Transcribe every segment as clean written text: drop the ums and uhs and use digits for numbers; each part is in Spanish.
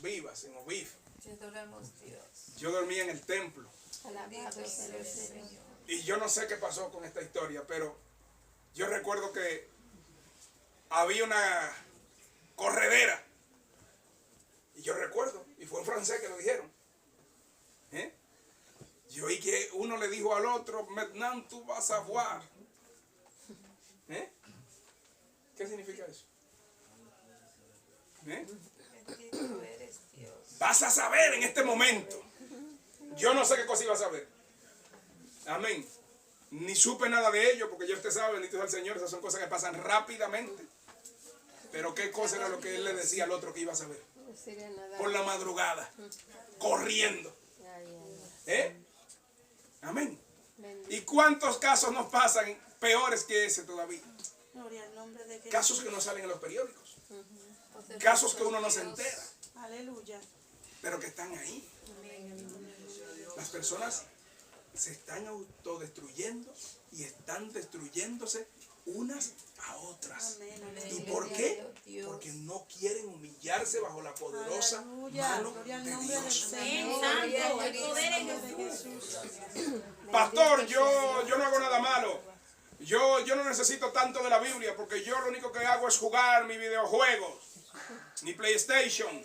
vivas, en Obif. Te adoramos, Dios. Yo dormía en el templo. Alabado sea el Señor. Y yo no sé qué pasó con esta historia, pero yo recuerdo que había una corredera. Y yo recuerdo, y fue en francés que lo dijeron. Yo oí que uno le dijo al otro, maintenant tu vas a voir. ¿Qué significa eso? Bendito eres Dios. Vas a saber en este momento. Yo no sé qué cosa iba a saber. Amén. Ni supe nada de ello, porque ya usted sabe, bendito sea el Señor, esas son cosas que pasan rápidamente. Pero qué cosa era lo que él le decía al otro que iba a saber. Por la madrugada, corriendo. Amén. ¿Y cuántos casos nos pasan peores que ese todavía? Casos que no salen en los periódicos. Casos que uno no se entera. Aleluya. Pero que están ahí. Las personas se están autodestruyendo y están destruyéndose unas a otras. ¿Y por qué? Porque no quieren humillarse bajo la poderosa mano de Dios. Pastor, yo no hago nada malo. Yo no necesito tanto de la Biblia, porque yo lo único que hago es jugar mis videojuegos, mi PlayStation.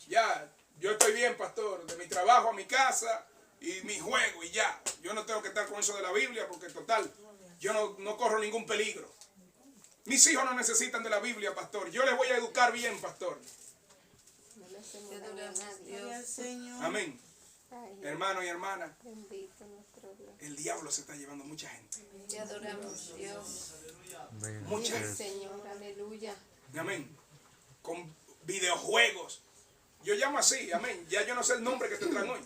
Ya, yo estoy bien, pastor, de mi trabajo a mi casa y mi juego y ya. Yo no tengo que estar con eso de la Biblia, porque total, yo no corro ningún peligro. Mis hijos no necesitan de la Biblia, pastor. Yo les voy a educar bien, pastor. Amén. Hermano y hermana, el diablo se está llevando mucha gente. Te adoramos, Dios. Mucha gente. Señor, aleluya. Amén. Con videojuegos. Yo llamo así, amén. Ya yo no sé el nombre que tendrán hoy.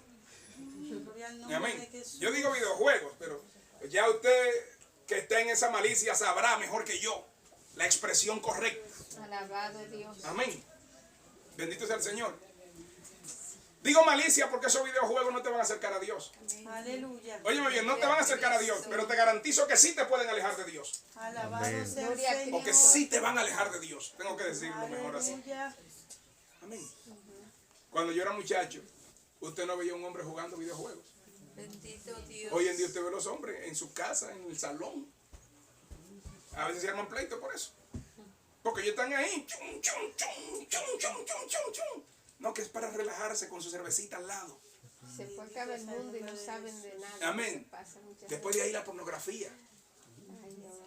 Amén. Yo digo videojuegos, pero ya usted que está en esa malicia sabrá mejor que yo la expresión correcta. Alabado Dios. Amén. Bendito sea el Señor. Digo malicia porque esos videojuegos no te van a acercar a Dios. Aleluya. Óyeme bien, no te van a acercar a Dios, pero te garantizo que sí te pueden alejar de Dios. Alabado sea el Señor. Porque sí te van a alejar de Dios. Tengo que decirlo mejor así. Amén. Cuando yo era muchacho, usted no veía a un hombre jugando videojuegos. Bendito Dios. Hoy en día usted ve a los hombres en su casa, en el salón. A veces se arman pleito por eso. Porque ellos están ahí. Chum, chum, chum, chum, chum, chum, chum, chum. No, que es para relajarse con su cervecita al lado. Se fue a acabar el mundo y no saben de nada. Amén. Después de ahí la pornografía.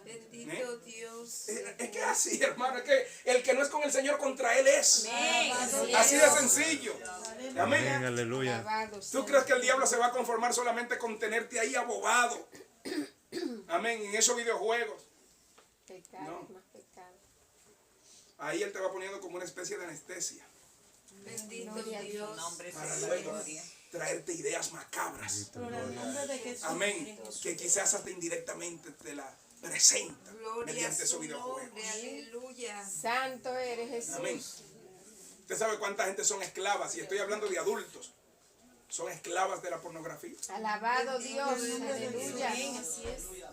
Bendito Dios. Es que es así, hermano. Es que el que no es con el Señor, contra Él es. Así de sencillo. Amén. Aleluya. ¿Tú crees que el diablo se va a conformar solamente con tenerte ahí abobado? Amén. En esos videojuegos. Pecado, más pecado. Ahí él te va poniendo como una especie de anestesia. Bendito Dios. Para luego traerte ideas macabras. Amén. Que quizás hasta indirectamente te la presenta mediante esos videojuegos. Aleluya. Santo eres Jesús. Amén. Usted sabe cuánta gente son esclavas, y estoy hablando de adultos. Son esclavas de la pornografía. Alabado Dios. Aleluya.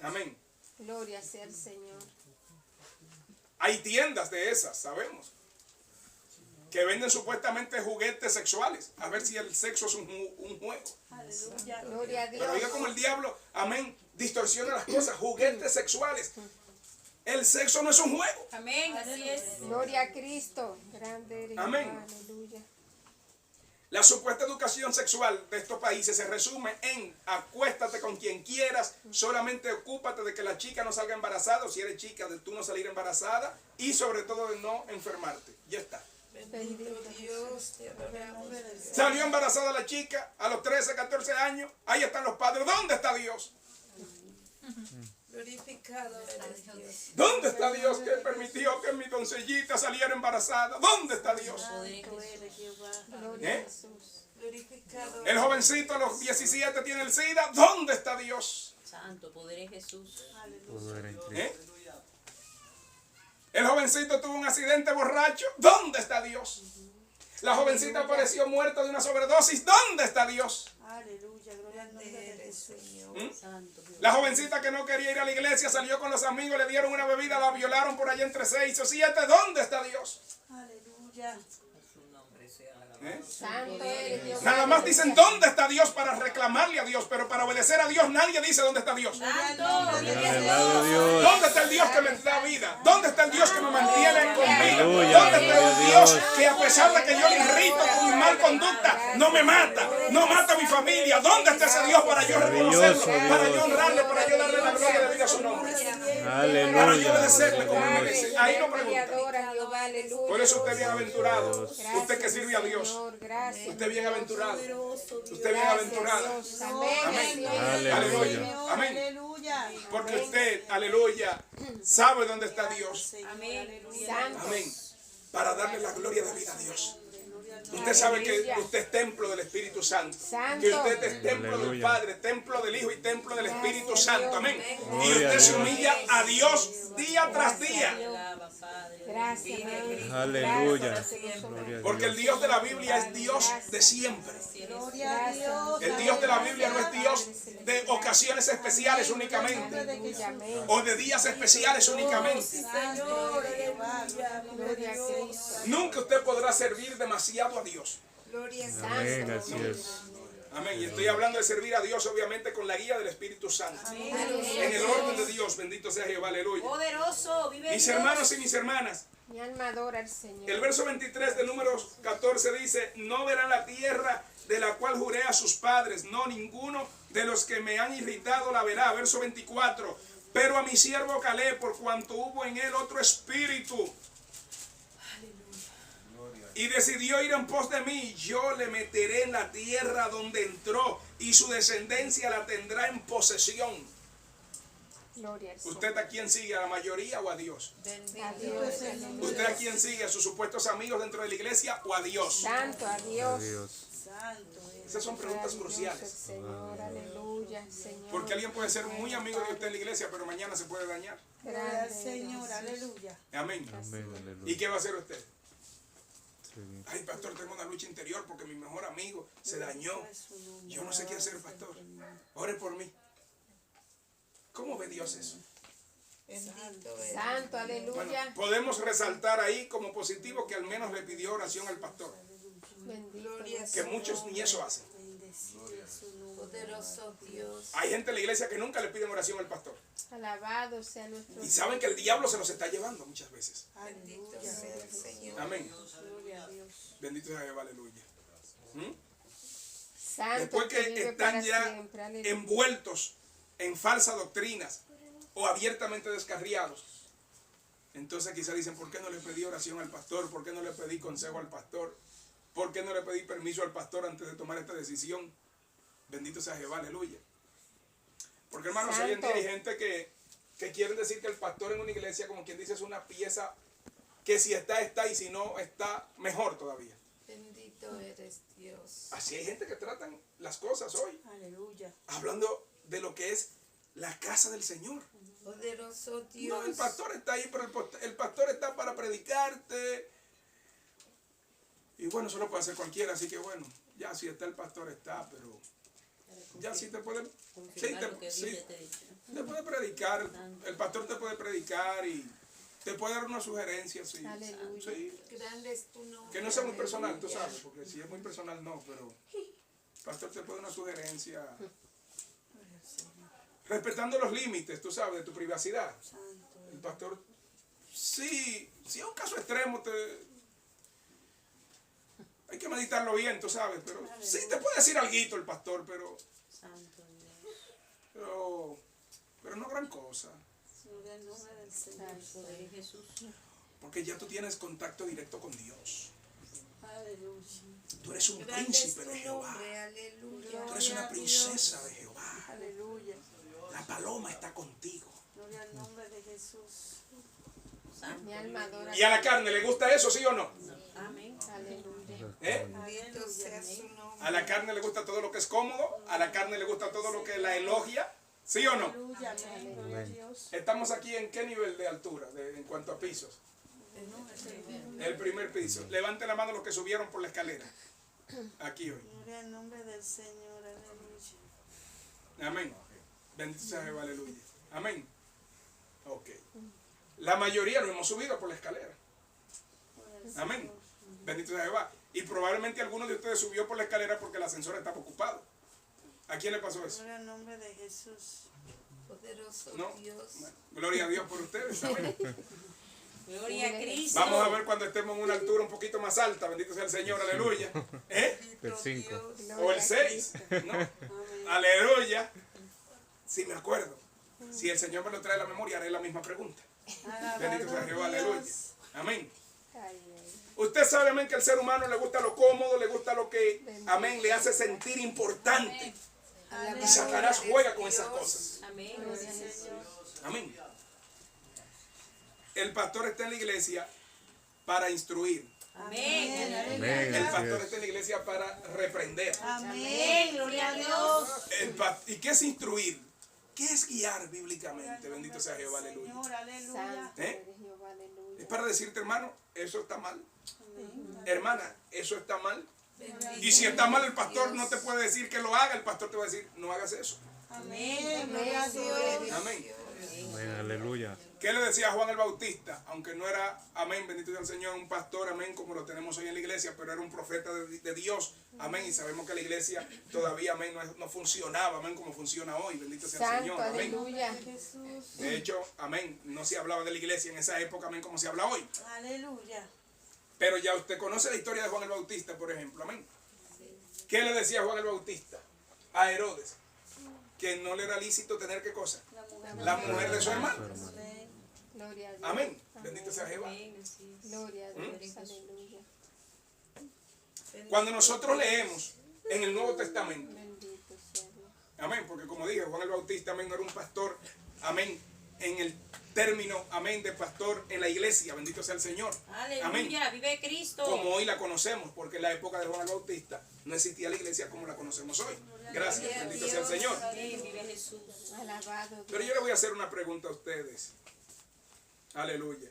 Amén. Gloria sea el Señor. Hay tiendas de esas, sabemos, que venden supuestamente juguetes sexuales. A ver si el sexo es un juego. Aleluya. Gloria a Dios. Pero oiga como el diablo, amén, distorsiona las cosas. Juguetes sexuales. El sexo no es un juego. Amén. Así es. Gloria a Cristo. Grande eres. Amén. Aleluya. La supuesta educación sexual de estos países se resume en acuéstate con quien quieras, solamente ocúpate de que la chica no salga embarazada, o si eres chica, de tú no salir embarazada, y sobre todo de no enfermarte. Ya está. Bendito Dios. Te adoramos. Salió embarazada la chica a los 13, 14 años. Ahí están los padres. ¿Dónde está Dios? Glorificado eres Dios. ¿Dónde está Dios que permitió que mi doncellita saliera embarazada? ¿Dónde está Dios? Gloria a Jesús. Glorificado. El jovencito a los 17 tiene el SIDA. ¿Dónde está Dios? Santo, poder en Jesús. El jovencito tuvo un accidente borracho. ¿Dónde está Dios? La jovencita apareció muerta de una sobredosis. ¿Dónde está Dios? Aleluya. Gloria al nombre de Jesús. Santo. La jovencita que no quería ir a la iglesia salió con los amigos, le dieron una bebida, la violaron por allá entre 6 o 7. ¿Dónde está Dios? Aleluya. Su nombre sea alabado. ¿Eh? Santo eres Dios. Nada más dicen dónde está Dios para reclamarle a Dios, pero para obedecer a Dios nadie dice dónde está Dios. Santo. Alabado Dios. ¿Dónde está el Dios que me da vida? ¿Dónde está el Dios que me mantiene con vida? Aleluya, ¿Dónde está el gloria a Dios Dios. que a pesar de que yo le irrito con mi mal conducta, no me mata, no mata a mi familia? ¿Dónde está ese Dios para yo reconocerlo, para yo honrarle, para yo darle la gloria de vida a su nombre? Para yo Aleluya. obedecerle como me merece? Ahí no pregunta. Adora a Jehová, aleluya. Por eso usted es bienaventurado. Gracias, Usted que sirve a Dios. Señor, gracias. Usted es bienaventurado. Usted es Gracias, bienaventurada. Dios. Amén. Amén. Señor. Aleluya. Señor, Amén. aleluya. Porque usted, aleluya, sabe dónde está Dios. Señor, Amén. aleluya. Santo. Amén. Para darle la gloria de vida a Dios. Usted sabe que usted es templo del Espíritu Santo. Que usted es templo del Aleluya. Padre, templo del Hijo y templo del Espíritu Gracias, Santo. Dios. Amén. Y Gloria usted a se Dios. humilla a Dios día tras día. Alaba, Padre. Gracias, Dios. Aleluya. Gracias, Gloria a Porque el Dios. Dios de la Biblia es Dios de siempre. Gloria a Dios. El Dios de la Biblia no es Dios de ocasiones especiales únicamente. Aleluya, amén. O de días especiales únicamente. Señor, aleluya. Gloria a Cristo. Nunca usted podrá servir demasiado a Dios. Gloria a Amén, así es. Amén. Y estoy hablando de servir a Dios obviamente con la guía del Espíritu Santo. En el orden de Dios, bendito sea Jehová, aleluya. Poderoso, vive Mis Dios. hermanos y mis hermanas, Mi alma adora al Señor. el verso 23 del número 14 dice: no verán la tierra de la cual juré a sus padres, no, ninguno de los que me han irritado la verá. Verso 24: pero a mi siervo Caleb, por cuanto hubo en él otro espíritu y decidió ir en pos de mí, yo le meteré en la tierra donde entró y su descendencia la tendrá en posesión. Gloria al Señor. ¿Usted a quién sigue? ¿A la mayoría o a Dios? A Dios, aleluya. ¿Usted a quién sigue? ¿A sus supuestos amigos dentro de la iglesia o a Dios? Santo a Dios. Dios. Santo es. Esas son preguntas Sea Dios el cruciales. Señor, aleluya, Señor. Porque alguien puede ser muy amigo de usted en la iglesia, pero mañana se puede dañar. Gloria al Grande Señor, eres. aleluya. Amén. Amén, ¿Y aleluya. qué va a hacer usted? Sí. Ay, pastor, tengo una lucha interior porque mi mejor amigo se dañó. Yo no sé qué hacer, pastor. Ore por mí. ¿Cómo ve Dios eso? Bendito es. Santo, Bueno, aleluya. podemos resaltar ahí como positivo que al menos le pidió oración al pastor. Bendito Gloria Dios. Que muchos ni eso hacen. Bendecido es su nombre. Poderoso Dios. Hay gente en la iglesia que nunca le piden oración al pastor. Alabado sea nuestro Y saben que el diablo se los está llevando muchas veces. Bendito Aleluya. sea el Señor. Amén. Gloria a Dios. Bendito sea Jehová, aleluya. ¿Mm? Santo Después que que vive están para ya siempre, aleluya. envueltos en falsas doctrinas o abiertamente descarriados, entonces quizás dicen: ¿por qué no le pedí oración al pastor? ¿Por qué no le pedí consejo al pastor? ¿Por qué no le pedí permiso al pastor antes de tomar esta decisión? Bendito sea Jehová, aleluya. Porque hermanos, hoy en día hay gente que quieren decir que el pastor en una iglesia, como quien dice, es una pieza que si está, está, y si no está, mejor todavía. Bendito eres Dios. Así hay gente que tratan las cosas hoy, Aleluya. hablando de lo que es la casa del Señor. Poderoso No, Dios. el pastor está ahí, pero el pastor está para predicarte. Y bueno, eso lo puede hacer cualquiera, así que bueno, ya si está el pastor está, pero ya sí te puede, Confirmar lo que Biblia te dice. te puede predicar, el pastor te puede predicar y te puede dar una sugerencia, sí. Aleluya. Sí. Grande es tu nombre. Que no sea muy personal, tú Aleluya. sabes, porque si es muy personal no, pero el pastor te puede dar una sugerencia. Respetando los límites, tú sabes, de tu privacidad. Santo El pastor, sí, si es un caso extremo, hay que meditarlo bien, tú sabes, pero sí te puede decir alguito el pastor, pero Santo Dios. no gran cosa, Gloria al nombre del Señor. Poder en Jesús. porque ya tú tienes contacto directo con Dios. Aleluya. Tú eres un Grande es príncipe tu de Jehová, nombre. Aleluya. tú eres una princesa de Jehová, Aleluya. la paloma está contigo. Gloria al nombre de Jesús. Mi alma adora. ¿Y a la carne le gusta eso, sí o no? Amén. Aleluya. ¿Eh? Bendito sea su nombre. A la carne le gusta todo lo que es cómodo, a la carne le gusta todo lo que la elogia, ¿sí o no? Aleluya. Amén. Gloria a Dios. Estamos aquí en qué nivel de altura en cuanto a pisos. El primer piso. Levante la mano los que subieron por la escalera. Aquí hoy. Gloria al nombre del Señor. Aleluya. Amén. Bendito sea Jehová, aleluya. Amén. Ok. La mayoría no hemos subido por la escalera. Gloria al Amén. Señor. Bendito sea Jehová. Y probablemente alguno de ustedes subió por la escalera porque el ascensor estaba ocupado. ¿A quién le pasó eso? Gloria al nombre de Jesús. Poderoso No. Dios. Bueno, gloria a Dios por ustedes. Amén. Gloria a Cristo. Vamos a ver cuando estemos en una altura un poquito más alta. Bendito sea el Señor. Aleluya. ¿Eh? El 5. O el 6. ¿No? Aleluya. Si me acuerdo. Si el Señor me lo trae a la memoria, haré la misma pregunta. Bendito sea Jehová. Aleluya. Amén. Ay, ay. Usted sabe, amén, que al ser humano le gusta lo cómodo, le gusta lo que, amén, le hace sentir importante. Y Satanás juega con esas cosas. Amén. Amén. El pastor está en la iglesia para instruir. Amén. Amén. El Así pastor es. está en la iglesia para reprender. Amén. Gloria a Dios. ¿Y qué es instruir? ¿Qué es guiar bíblicamente? Bendito sea Jehová, aleluya. Señor, aleluya. Santo ¿Eh? eres Jehová, aleluya. Es para decirte, hermano, eso está mal. Hermana, eso está mal. Y si está mal, el pastor no te puede decir que lo haga, el pastor te va a decir, no hagas eso. Amén. Gloria a Dios. Amén. Amén. Aleluya. ¿Qué le decía Juan el Bautista? Aunque no era, amén, bendito sea el Señor, un pastor, amén, como lo tenemos hoy en la iglesia, pero era un profeta de Dios, amén, y sabemos que la iglesia todavía, amén, no funcionaba, amén, como funciona hoy, bendito sea el Santo, Señor, amén. aleluya. Jesús. De hecho, amén, no se hablaba de la iglesia en esa época, amén, como se habla hoy. Aleluya. Pero ya usted conoce la historia de Juan el Bautista, por ejemplo, amén. ¿Qué le decía Juan el Bautista a Herodes? Que no le era lícito tener qué cosa, la mujer de su hermano. Amén. Gloria a Dios. Amén, bendito sea Jehová. Amén. Así es. Gloria a Dios, aleluya. Cuando nosotros leemos en el Nuevo Testamento, Bendito sea Dios. amén, porque como dije, Juan el Bautista, amén, no era un pastor, amén, en el término, amén, de pastor en la iglesia, bendito sea el Señor. Amén. Aleluya. Vive Cristo. Como hoy la conocemos, porque en la época de Juan el Bautista no existía la iglesia como la conocemos hoy. Gracias, bendito sea el Señor. Amén. Vive Jesús. Alabado Dios. Pero yo le voy a hacer una pregunta a ustedes. Aleluya.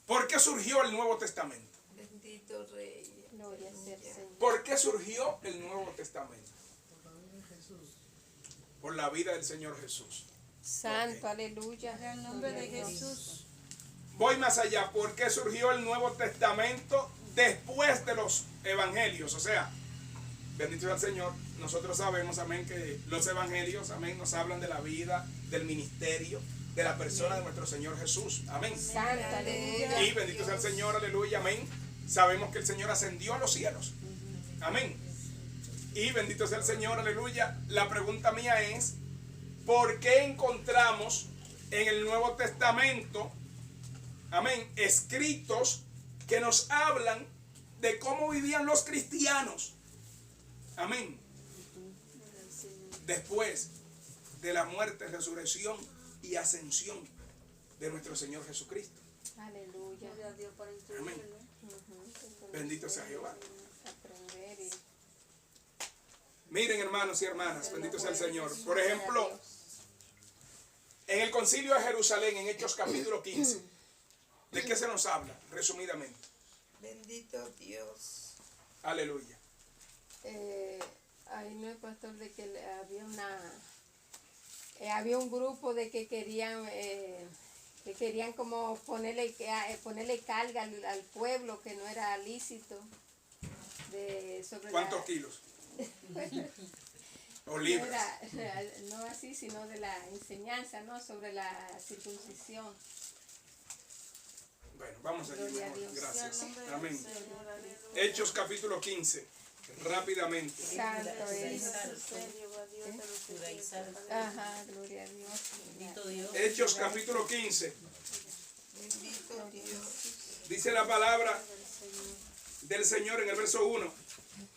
¿Por qué surgió el Nuevo Testamento? Bendito Rey. Gloria sea el Señor. ¿Por qué surgió el Nuevo Testamento? Por la vida del Señor Jesús. Santo, aleluya. En el nombre de Jesús. Voy más allá. ¿Por qué surgió el Nuevo Testamento después de los evangelios? O sea, bendito sea el Señor. Nosotros sabemos, amén, que los evangelios, amén, nos hablan de la vida, del ministerio, de la persona de nuestro Señor Jesús. Amén. Santo, aleluya. Y bendito sea el Señor, aleluya, amén. Sabemos que el Señor ascendió a los cielos. Amén. Y bendito sea el Señor, aleluya. La pregunta mía es, ¿por qué encontramos en el Nuevo Testamento, amén, escritos que nos hablan de cómo vivían los cristianos? Amén. Después de la muerte, resurrección y ascensión de nuestro Señor Jesucristo. Aleluya. Gloria a Dios para Amén. instruirme. Bendito sea Jehová. Aprender y Miren, hermanos y hermanas, bendito sea el Señor. Por ejemplo, en el concilio de Jerusalén, en Hechos capítulo 15, ¿de qué se nos habla? Resumidamente. Bendito Dios. Aleluya. ahí no es pastor de que había un grupo de que querían como ponerle carga al pueblo que no era lícito sobre ¿Cuántos kilos? O no, libras. no así, sino de la enseñanza, ¿no? Sobre la circuncisión. Bueno, vamos allí, mi Gloria a amor. Dios. Gracias. En el nombre del Amén. Señor, aleluya. Hechos capítulo 15, rápidamente. Santo es. Jehová Dios de los Judaizar. Ajá, gloria a Dios. Bendito Dios. Hechos capítulo 15, Bendito Dios. dice la palabra del Señor en el verso 1.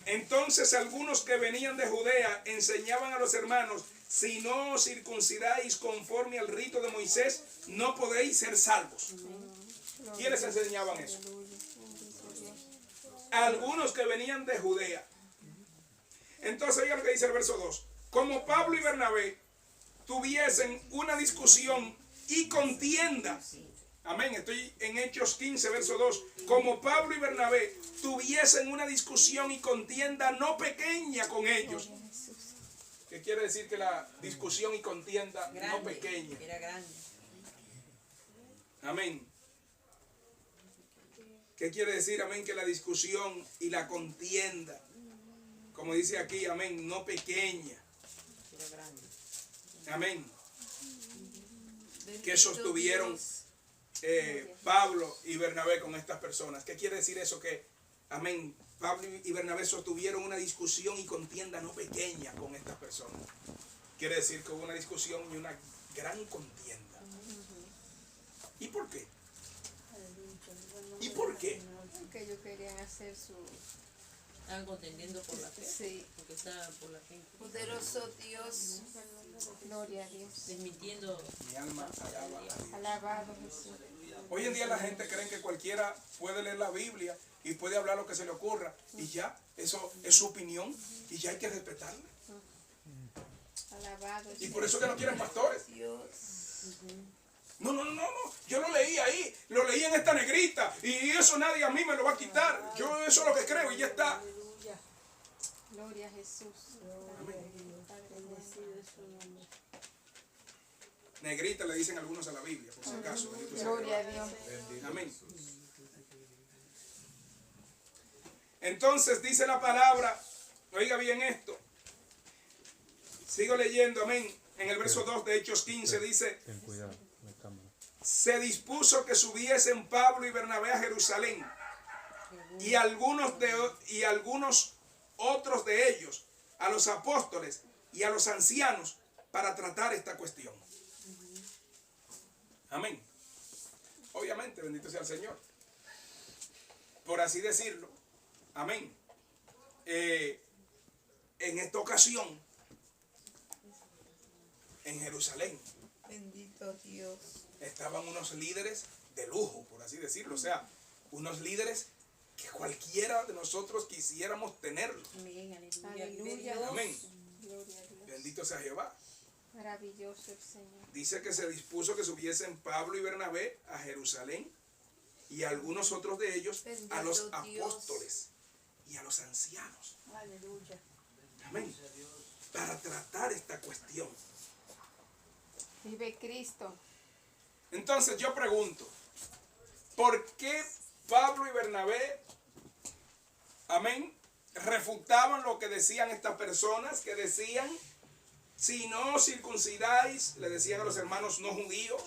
Entonces algunos que venían de Judea enseñaban a los hermanos, si no os circuncidáis conforme al rito de Moisés, no podéis ser salvos. ¿Quiénes enseñaban eso? Algunos que venían de Judea. Entonces oigan lo que dice el verso 2. Como Pablo y Bernabé tuviesen una discusión y contienda. Amén, estoy en Hechos 15, verso 2. Como Pablo y Bernabé tuviesen una discusión y contienda no pequeña con ellos. ¿Qué quiere decir que la discusión y contienda no Grande. pequeña? Era grande. Amén. ¿Qué quiere decir, amén? Que la discusión y la contienda, como dice aquí, amén, no pequeña, amén, que sostuvieron Pablo y Bernabé con estas personas. ¿Qué quiere decir eso? Que, amén, Pablo y Bernabé sostuvieron una discusión y contienda no pequeña con estas personas. Quiere decir que hubo una discusión y una gran contienda. ¿Y por qué? ¿Y por qué? Que ellos querían hacer su... Estaban contendiendo por la fe. Sí. Porque estaban por la fe. Poderoso Dios. Gloria a Dios. Desmintiendo. Mi alma alaba a Dios. Alabado Jesús. Hoy en día la gente cree que cualquiera puede leer la Biblia y puede hablar lo que se le ocurra y ya, eso es su opinión y ya hay que respetarla. Alabado Y por eso que no quieren pastores. Dios. No, yo lo leí ahí, lo leí en esta negrita y eso nadie a mí me lo va a quitar. Yo eso es lo que creo y ya está. Aleluya. Gloria a Jesús. Bendecido es su nombre. Negrita le dicen algunos a la Biblia, por si acaso. Bendito sea Gloria a Jehová. Dios. Amén. Entonces dice la palabra, oiga bien esto. Sigo leyendo, amén. En el verso 2 de Hechos 15 dice, Ten cuidado, la cámara. se dispuso que subiesen Pablo y Bernabé a Jerusalén y algunos otros de ellos a los apóstoles y a los ancianos para tratar esta cuestión. Amén. Obviamente, bendito sea el Señor. Por así decirlo. Amén. En esta ocasión, en Jerusalén, Bendito Dios. estaban unos líderes de lujo, por así decirlo. O sea, unos líderes que cualquiera de nosotros quisiéramos tenerlos. Amén, aleluya. Aleluya. Amén. Gloria a Dios. Bendito sea Jehová. Maravilloso el Señor. Dice que se dispuso que subiesen Pablo y Bernabé a Jerusalén y algunos otros de ellos a los Bendito Dios. apóstoles y a los ancianos. Aleluya. Amén. Para tratar esta cuestión. Vive Cristo. Entonces yo pregunto, ¿por qué Pablo y Bernabé, amén, refutaban lo que decían estas personas que decían, si no circuncidáis, le decían a los hermanos no judíos,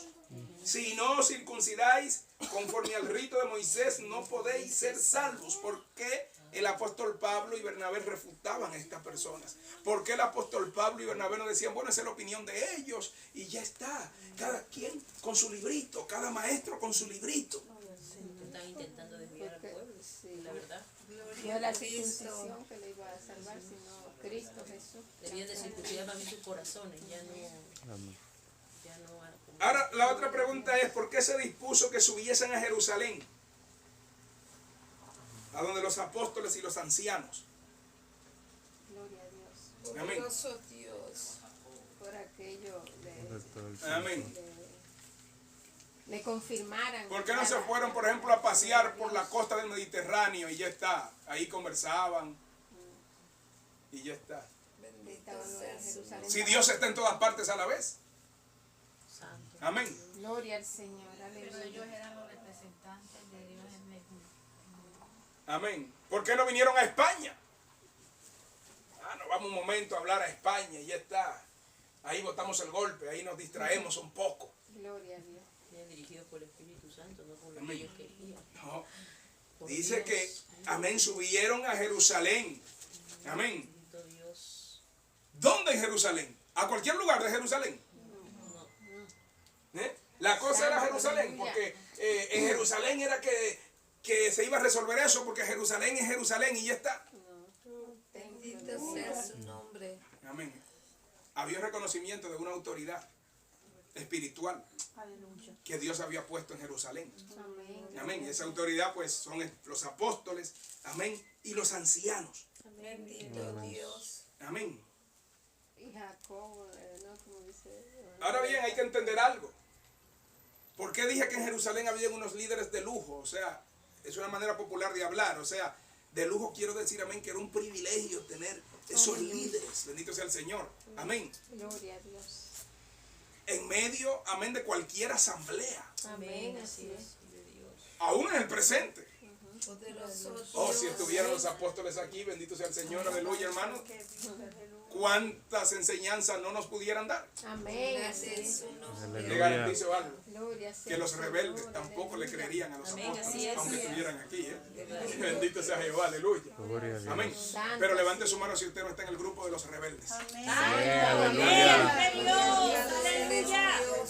si no circuncidáis conforme al rito de Moisés, no podéis ser salvos? ¿Por qué el apóstol Pablo y Bernabé refutaban a estas personas? ¿Por qué el apóstol Pablo y Bernabé no decían, bueno, esa es la opinión de ellos y ya está? Cada quien con su librito, cada maestro con su librito. Están intentando desviar al pueblo. Sí. La verdad. No es la Gloria a Cristo. circuncisión que le iba a salvar, sino Cristo Jesús. Debían de circuncidar también sus corazones. Ya no. Amén. Ya no. Ahora, la otra pregunta es, ¿por qué se dispuso que subiesen a Jerusalén? A donde los apóstoles y los ancianos. Gloria a Dios. Amén. Poderoso Dios. Por aquello Amén. le confirmaran. ¿Por qué no se fueron, por ejemplo, a pasear por la costa del Mediterráneo y ya está? Ahí conversaban y ya está. Bendito Estaban sea en su Jerusalén. Si Dios está en todas partes a la vez. Santo. Amén. Gloria al Señor. Pero Aleluya. ellos eran los representantes de Dios en el mundo. Amén. ¿Por qué no vinieron a España? Nos vamos un momento a hablar a España y ya está. Ahí botamos el golpe, ahí nos distraemos un poco. Gloria a Dios. Eran dirigidos por el Espíritu Santo, no por lo que Amén. ellos querían. No. Por Dice Dios. que, amén, subieron a Jerusalén. Amén. Bendito Dios. ¿Dónde en Jerusalén? ¿A cualquier lugar de Jerusalén? No. La cosa era Jerusalén, Aleluya. porque en Jerusalén era que se iba a resolver eso, porque Jerusalén es Jerusalén y ya está. Bendito sea su nombre. Amén. Había un reconocimiento de una autoridad espiritual Aleluya. que Dios había puesto en Jerusalén. Amén. Amén. Y esa autoridad pues son los apóstoles, amén, y los ancianos. Bendito Dios. Amén. Y Jacob, ¿no? Como dice. Ahora bien, hay que entender algo. ¿Por qué dije que en Jerusalén había unos líderes de lujo? O sea, es una manera popular de hablar. O sea, de lujo quiero decir, amén, que era un privilegio tener esos líderes. Bendito sea el Señor. Amén. Gloria a Dios. En medio, amén, de cualquier asamblea. Amén. Así Así es. es. De Dios. Aún en el presente. Poderoso Oh, si Dios. estuvieran los apóstoles aquí, bendito sea el Señor, aleluya, hermano. ¿Cuántas enseñanzas no nos pudieran dar? Amén. Grande Así es es. su nombre. Le garantizo algo, Gloria sea que los al rebeldes Señor, tampoco le aleluya. creerían a los Amén, apóstoles, así es. aunque estuvieran aquí. Bendito sea Jehová, aleluya. Gloria a Dios. Amén. Santo, Pero levante así su mano si usted no está en el grupo de los rebeldes. Aleluya. Grande es Dios.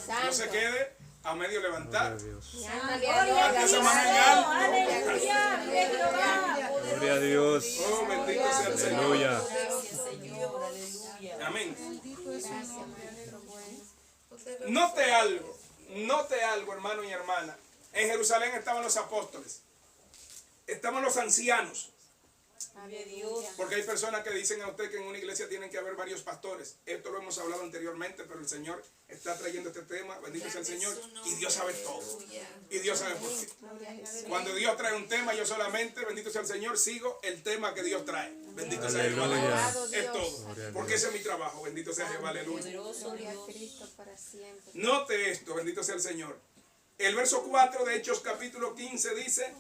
Santo. No se quede a medio Gloria levantar. a Dios. Y ándale, Levante esa mano en alto. Gloria a Dios. Oh, bendito sea el Señor. Aleluya. Gracias, Señor. Aleluya. Amén. Poderoso. Note algo, hermano y hermana. En Jerusalén estaban los apóstoles. Estaban los ancianos. Vive Dios. Porque hay personas que dicen a usted que en una iglesia tienen que haber varios pastores. Esto lo hemos hablado anteriormente, pero el Señor está trayendo este tema. Bendito sea el Señor. Y Dios sabe todo. Y Dios sabe por qué. Gloria a Jesús. Cuando Dios trae un tema, yo solamente, bendito sea el Señor, sigo el tema que Dios trae. Bendito sea Jehová. Aleluya. aleluya. Es todo. Gloria a Porque Dios. ese es mi trabajo. Bendito sea Jehová. Aleluya. Poderoso Gloria a Dios. Cristo para siempre. Note esto. Bendito sea el Señor. El verso 4 de Hechos capítulo 15 dice,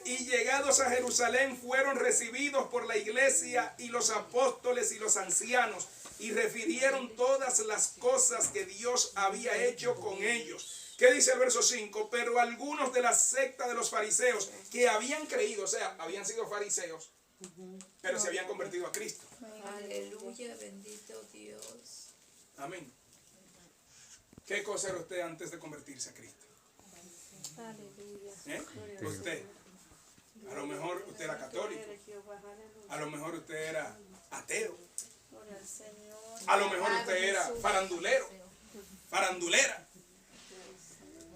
y llegados a Jerusalén fueron recibidos por la iglesia y los apóstoles y los ancianos y refirieron todas las cosas que Dios había hecho con ellos. ¿Qué dice el verso 5? Pero algunos de la secta de los fariseos que habían creído, o sea, habían sido fariseos, pero se habían convertido a Cristo. Aleluya, bendito Dios. Amén. ¿Qué cosa era usted antes de convertirse a Cristo? Aleluya. ¿Eh? Usted. A lo mejor usted era católico. A lo mejor usted era ateo. A lo mejor usted era farandulero. Farandulera.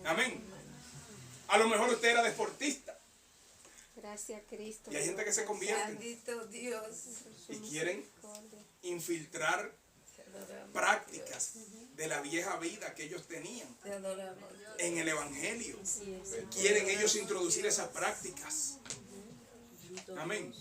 Amén. A lo mejor usted era deportista. Gracias a Cristo. Y hay gente que se convierte Bendito Dios. y quieren infiltrar Te adoramos. prácticas de la vieja vida que ellos tenían Te adoramos. en el Evangelio. Quieren ellos introducir esas prácticas. Amén.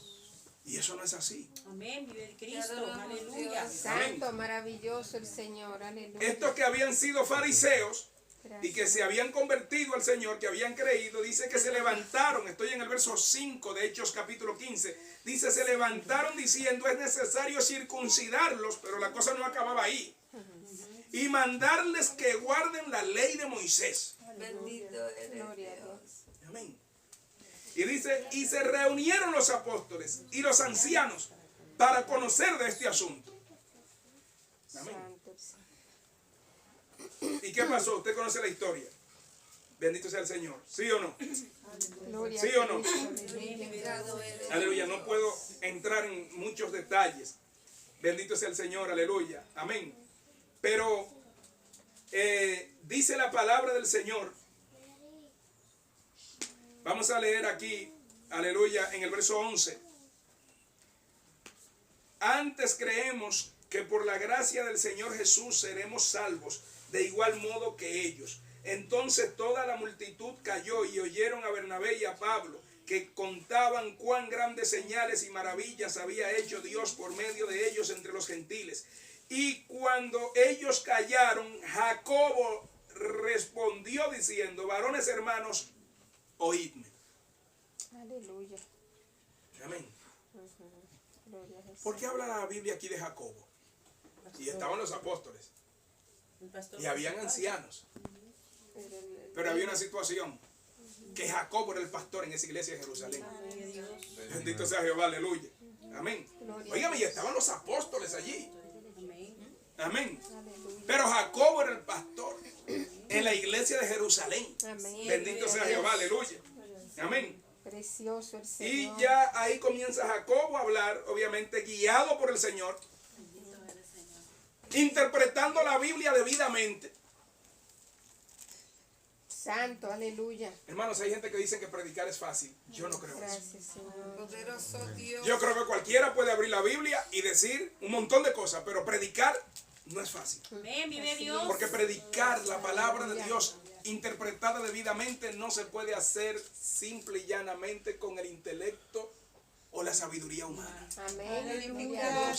Y eso no es así. Amén. Vive Cristo. adoramos, Aleluya. Dios. Santo, maravilloso el Señor. Aleluya. Estos que habían sido fariseos y Gracias. que se habían convertido al Señor, que habían creído, dice que se levantaron, estoy en el verso 5 de Hechos capítulo 15, dice se levantaron diciendo es necesario circuncidarlos, pero la cosa no acababa ahí, y mandarles que guarden la ley de Moisés. Bendito eres Gloria a Dios. Amén. Y dice, y se reunieron los apóstoles y los ancianos para conocer de este asunto. Amén. Santo el Señor. ¿Y qué pasó? Usted conoce la historia. Bendito sea el Señor. ¿Sí o no? Gloria ¿Sí a o no? Cristo. Aleluya. Bendito eres. Aleluya. No puedo entrar en muchos detalles. Bendito sea el Señor. Aleluya. Amén. Pero dice la palabra del Señor. Vamos a leer aquí. Aleluya. En el verso 11. Antes creemos que por la gracia del Señor Jesús seremos salvos de igual modo que ellos. Entonces toda la multitud cayó y oyeron a Bernabé y a Pablo, que contaban cuán grandes señales y maravillas había hecho Dios por medio de ellos entre los gentiles. Y cuando ellos callaron, Jacobo respondió diciendo, varones hermanos, oídme. Aleluya. Amén. Gloria a Jesús. ¿Por qué habla la Biblia aquí de Jacobo? Y estaban los apóstoles. El pastor Y habían ancianos. Pero Pero había una situación. Que Jacobo era el pastor en esa iglesia de Jerusalén. Vive Dios. Bendito sea Jehová, aleluya. Amén. Gloria a Óigame, y estaban los apóstoles allí. Amén. Amén. Aleluya. Pero Jacobo era el pastor en la iglesia de Jerusalén. Amén. Bendito sea Jehová, aleluya. Amén. Precioso el Señor. Y ya ahí comienza Jacobo a hablar, obviamente guiado por el Señor, interpretando la Biblia debidamente. Santo, aleluya. Hermanos, hay gente que dice que predicar es fácil. Yo no creo eso. Gracias, Señor. Poderoso Dios. Yo creo que cualquiera puede abrir la Biblia y decir un montón de cosas, pero predicar no es fácil. Amén. Vive Dios. Porque predicar la palabra de Dios interpretada debidamente no se puede hacer simple y llanamente con el intelecto o la sabiduría humana. Amén. Aleluya.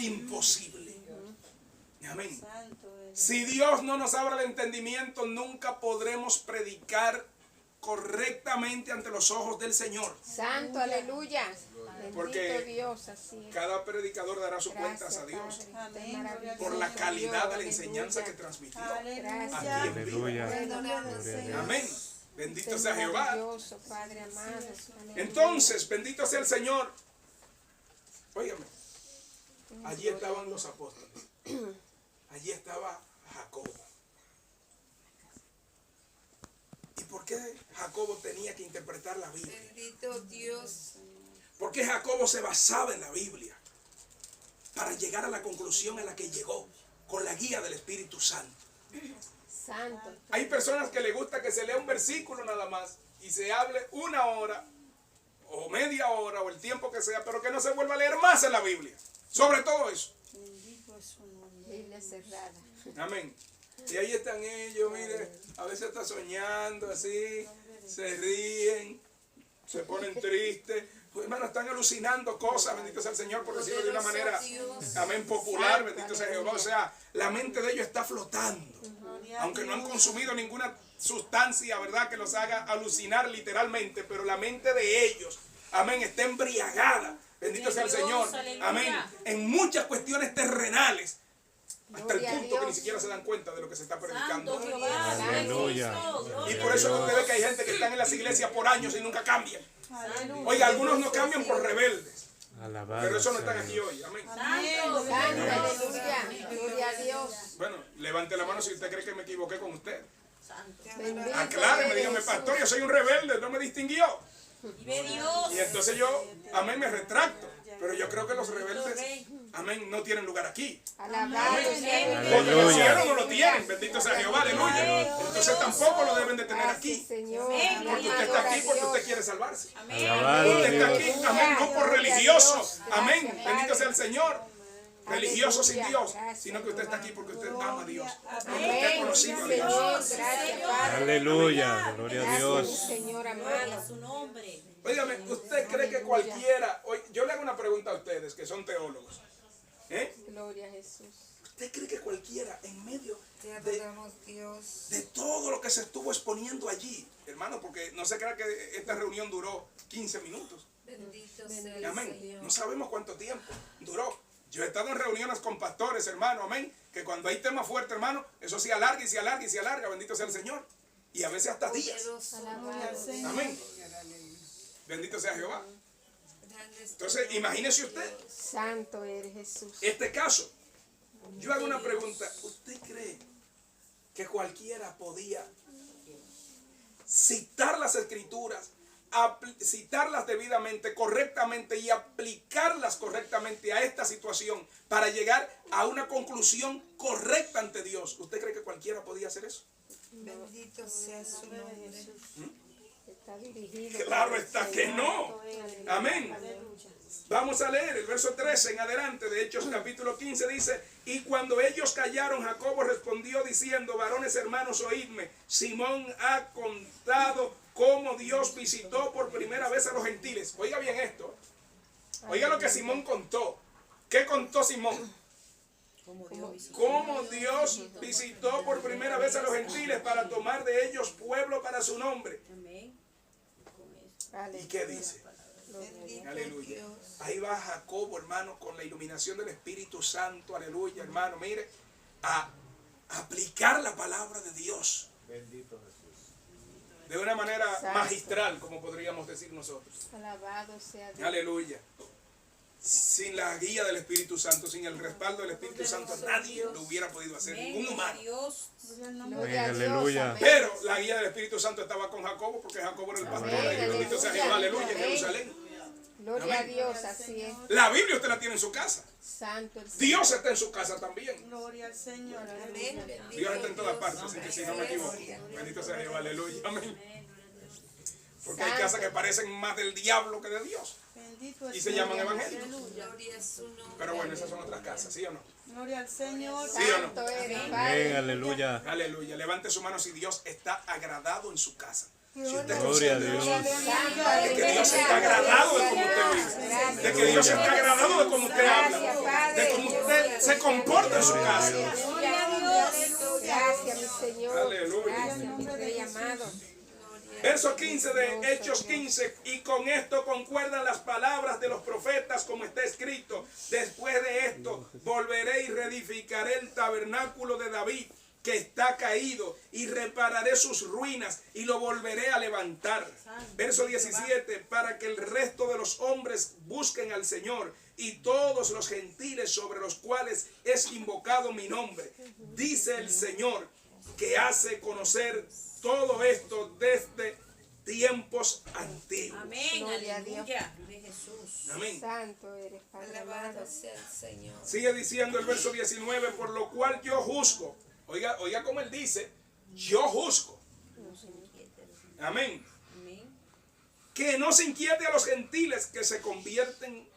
Imposible. Amén. Si Dios no nos abre el entendimiento, nunca podremos predicar correctamente ante los ojos del Señor. Santo, aleluya. Bendito Porque Dios, así es. Cada predicador dará sus Gracias, cuentas a Dios Padre, usted es Amén. maravilloso. por la calidad de la Aleluya. enseñanza que transmitió. Aleluya. Aquí en vivo. Aleluya. Perdonamos, Señor. Amén. Usted Bendito es sea Jehová. maravilloso, Padre amado. Aleluya. Entonces, bendito sea el Señor. Óigame, allí estaban los apóstoles. Allí estaba Jacobo. ¿Y por qué Jacobo tenía que interpretar la Biblia? Bendito Dios. Porque Jacobo se basaba en la Biblia para llegar a la conclusión a la que llegó con la guía del Espíritu Santo. Santo. Hay personas que les gusta que se lea un versículo nada más y se hable una hora o media hora o el tiempo que sea, pero que no se vuelva a leer más en la Biblia. Sobre todo eso. Biblia cerrada. Amén. Y ahí están ellos, mire, a veces están soñando así, se ríen, se ponen tristes. Pues, hermano, están alucinando cosas, bendito sea el Señor, por decirlo de una manera, amén, popular, bendito sea Jehová. O sea, la mente de ellos está flotando. Aunque no han consumido ninguna sustancia, ¿verdad?, que los haga alucinar literalmente, pero la mente de ellos, amén, está embriagada. Bendito sea el Señor. Amén. En muchas cuestiones terrenales. Hasta el Gloria a punto que ni Dios. siquiera se dan cuenta de lo que se está predicando. Santo Jehová. Aleluya. Y por eso usted ve que hay gente que están en las iglesias por años y nunca cambian. Oiga, algunos no cambian por rebeldes. Alabado Pero eso no sea están aquí Dios. hoy. Amén. Santo. Santo, aleluya. Gloria a Dios. Bueno, levante la mano si usted cree que me equivoqué con usted. Bendito Acláreme, eres, dígame, Jesús. pastor, yo soy un rebelde, no me distinguió. Vive Dios. Y entonces yo, amén, me retracto. Pero yo creo que los rebeldes, amén, no tienen lugar aquí. Alabado sea Porque en el Aleluya. cielo no lo tienen, bendito sea Jehová, aleluya. Entonces tampoco lo deben de tener Gracias, aquí. Señor. Porque usted está aquí porque usted quiere salvarse. Alabado Usted está Dios. aquí, amén, no por religioso, amén, bendito sea el Señor. Religioso sin Dios, sino que usted está aquí porque usted ama a Dios. Porque usted ha Amén. conocido a Señor, Dios. gracias, Padre. Aleluya. Gloria a Gracias, Dios. Señor Gloria amado. a su nombre. Óigame, ¿usted cree que cualquiera, yo le hago una pregunta a ustedes que son teólogos, Gloria a Jesús. ¿usted cree que cualquiera en medio Te adoramos, Dios. de todo lo que se estuvo exponiendo allí, hermano, porque no se crea que esta reunión duró 15 minutos, Bendito sea el amén, Señor. no sabemos cuánto tiempo duró. Yo he estado en reuniones con pastores, hermano, amén, que cuando hay tema fuerte, hermano, eso sí alarga y se alarga y se alarga, bendito sea el Señor, y a veces hasta días, Poderoso. amén, bendito sea Jehová. Grande es tu Entonces, nombre, imagínese usted Santo eres Jesús. este caso. Yo hago una pregunta. ¿Usted cree que cualquiera podía citar las escrituras, citarlas debidamente, correctamente y aplicarlas correctamente a esta situación para llegar a una conclusión correcta ante Dios? ¿Usted cree que cualquiera podía hacer eso? Bendito sea su nombre. Está dirigido. Claro está que no. Amén. Aleluya. Vamos a leer el verso 13 en adelante de Hechos capítulo 15 dice: y cuando ellos callaron, Jacobo respondió diciendo: varones hermanos, oídme, Simón ha contado cómo Dios visitó por primera vez a los gentiles. Oiga bien esto. Oiga lo que Simón contó. ¿Qué contó Simón? Cómo Dios visitó por primera vez a los gentiles para tomar de ellos pueblo para su nombre. Amén. ¿Y qué dice? Bendito Aleluya. Dios. Ahí va Jacobo, hermano, con la iluminación del Espíritu Santo. Aleluya, hermano. Mire, a aplicar la palabra de Dios. Bendito Jesús. De una manera Santo. magistral, como podríamos decir nosotros. Alabado sea Dios. Aleluya. Sin la guía del Espíritu Santo, sin el respaldo del Espíritu Santo, nadie lo hubiera podido hacer, ningún humano. Dios. Gloria a Dios. Aleluya. Amén. Pero la guía del Espíritu Santo estaba con Jacobo, porque Jacobo era el pastor. Amén, Y bendito sea Jehová, aleluya, en amén. Jerusalén. Gloria a Dios, así es. La Biblia usted la tiene en su casa. Santo el Señor. Dios está en su casa también. Gloria al Señor. Amén. Bendito Dios está en todas Dios. partes, así que si no me equivoco. Bendito sea Jehová, aleluya, amén. Porque hay Santo. casas que parecen más del diablo que de Dios. Bendito es Y su se llaman nombre. evangélicos. Gloria a su nombre. Pero bueno, esas son otras casas, ¿sí o no? Gloria al Señor. ¿Sí o no? Santo eres, Amén. Padre. Aleluya. Aleluya. Levante su mano si Dios está agradado en su casa. Si usted Gloria a considera Dios. Santo de que Dios está agradado de cómo usted vive, de que Dios está agradado de cómo usted habla, de cómo usted se comporta en su casa. Gloria a Dios. Gracias, mi Señor. Aleluya. Gracias, mi Rey amado. Verso 15 de Hechos 15, y con esto concuerdan las palabras de los profetas como está escrito: después de esto volveré y reedificaré el tabernáculo de David que está caído, y repararé sus ruinas y lo volveré a levantar. Verso 17, para que el resto de los hombres busquen al Señor y todos los gentiles sobre los cuales es invocado mi nombre. Dice el Señor, que hace conocer todo esto desde tiempos antiguos. Amén. Gloria a Dios. Aleluya. Vive Jesús. Amén. Santo eres, Padre Alabado amado. sea el Señor. Sigue diciendo el verso 19, por lo cual yo juzgo. Oiga como él dice, yo juzgo. Amén. Amén. Que no se inquiete a los gentiles que se convierten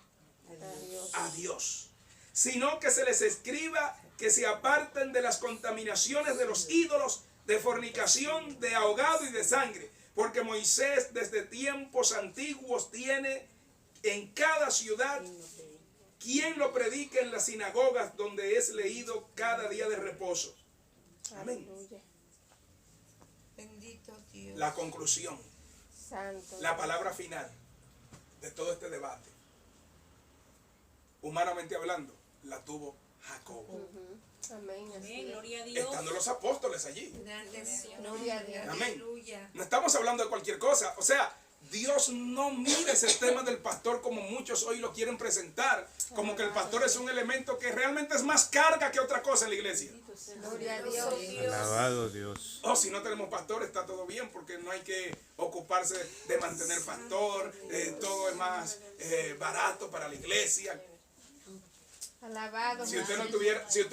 Adiós. a Dios, sino que se les escriba que se aparten de las contaminaciones de los ídolos, de fornicación, de ahogado y de sangre, porque Moisés desde tiempos antiguos tiene en cada ciudad quien lo predique en las sinagogas donde es leído cada día de reposo. Amén. Aleluya. Bendito Dios. La conclusión, Santo. la palabra final de todo este debate, humanamente hablando, la tuvo Jacob, Amén. Así Amén. es. Gloria a Dios. estando los apóstoles allí. Grande es su Gloria a nombre. Dios. Amén. Aleluya. No estamos hablando de cualquier cosa. O sea, Dios no mira ese tema del pastor como muchos hoy lo quieren presentar. Como que el pastor es un elemento que realmente es más carga que otra cosa en la iglesia. Gloria a Dios. Alabado Dios. Oh, si no tenemos pastor está todo bien porque no hay que ocuparse de mantener pastor. Todo es más barato para la iglesia. Alabado. Si usted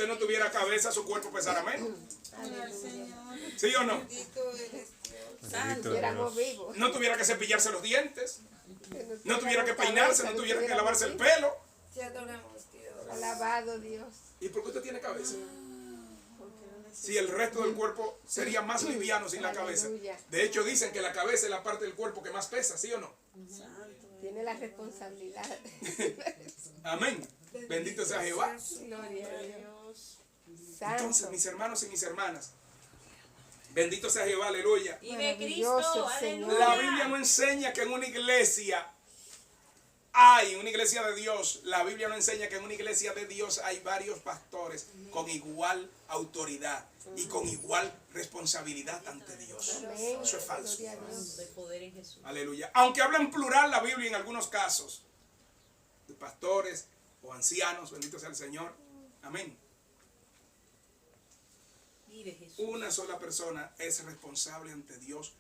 no tuviera cabeza, su cuerpo pesara menos. ¿Sí o no? Bendito eres Dios. Bendito Éramos Dios. vivos. No tuviera que cepillarse los dientes. No tuviera que cabeza, peinarse, no tuviera que lavarse el pelo. Te adoramos, Dios. Alabado Dios. ¿Y por qué usted tiene cabeza? Si el resto del cuerpo sería más liviano sin la cabeza. Aleluya. De hecho, dicen que la cabeza es la parte del cuerpo que más pesa, ¿sí o no? Tiene la responsabilidad. Amén. Bendito sea Jehová. Gloria a Dios. Entonces, Santo. mis hermanos y mis hermanas, bendito sea Jehová, aleluya. Vive Maravilloso Cristo. Señor. Aleluya. La Biblia no enseña que en una iglesia una iglesia de Dios, la Biblia no enseña que en una iglesia de Dios hay varios pastores con igual autoridad y con igual responsabilidad ante Dios. Amén. Eso es falso. Gloria a Dios. De poder en Jesús. Aleluya. Aunque habla en plural la Biblia en algunos casos, de pastores o ancianos, bendito sea el Señor. Amén. Vive Jesús. Una sola persona es responsable ante Dios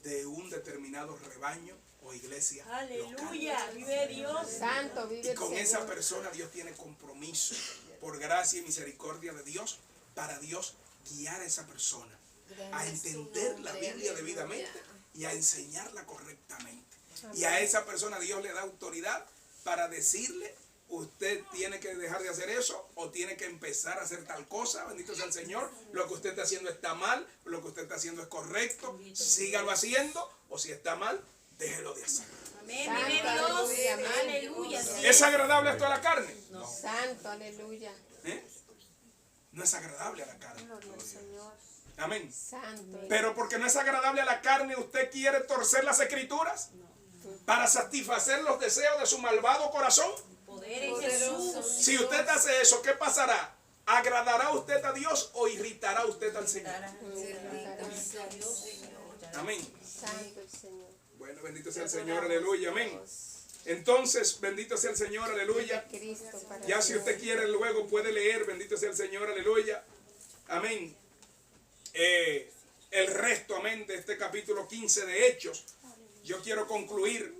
de un determinado rebaño o iglesia local. Aleluya. Vive Dios. Santo vive Y el con esa Señor. persona Dios tiene compromiso, por gracia y misericordia de Dios, para Dios guiar a esa persona a entender la Biblia debidamente y a enseñarla correctamente. Y a esa persona Dios le da autoridad para decirle: usted tiene que dejar de hacer eso o tiene que empezar a hacer tal cosa. Bendito sea el Señor. Lo que usted está haciendo está mal, lo que usted está haciendo es correcto. Sígalo haciendo, o si está mal, déjelo de hacer. Amén. Santo, Vive Dios. aleluya, amén. Aleluya. Sí. ¿Es agradable esto a la carne? Santo, aleluya. ¿Eh? No es agradable a la carne. Gloria al Señor. Amén. Santo. Pero porque no es agradable a la carne, ¿usted quiere torcer las escrituras para satisfacer los deseos de su malvado corazón? Poder en Jesús. Si usted hace eso, ¿qué pasará? ¿Agradará usted a Dios o irritará usted al Señor? Amén. Santo el Señor. Bueno, bendito sea el Señor, aleluya, amén. Entonces, bendito sea el Señor, aleluya. Cristo para Ya si usted quiere luego puede leer, bendito sea el Señor, aleluya. Amén. El resto, amén, de este capítulo 15 de Hechos. Yo quiero concluir,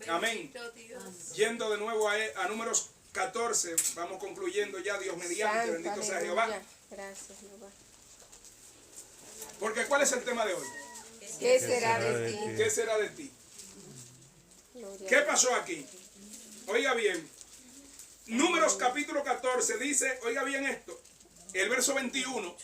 amén, Bendito Dios. yendo de nuevo a números 14. Vamos concluyendo ya, Dios mediante, Santo, bendito sea aleluya. Jehová. Gracias, Jehová. Porque ¿cuál es el tema de hoy? ¿Qué será de ti? ¿Qué será de ti? Gloria a ¿Qué Dios. pasó aquí? Oiga bien. Números capítulo 14 dice, oiga bien esto, el verso 21,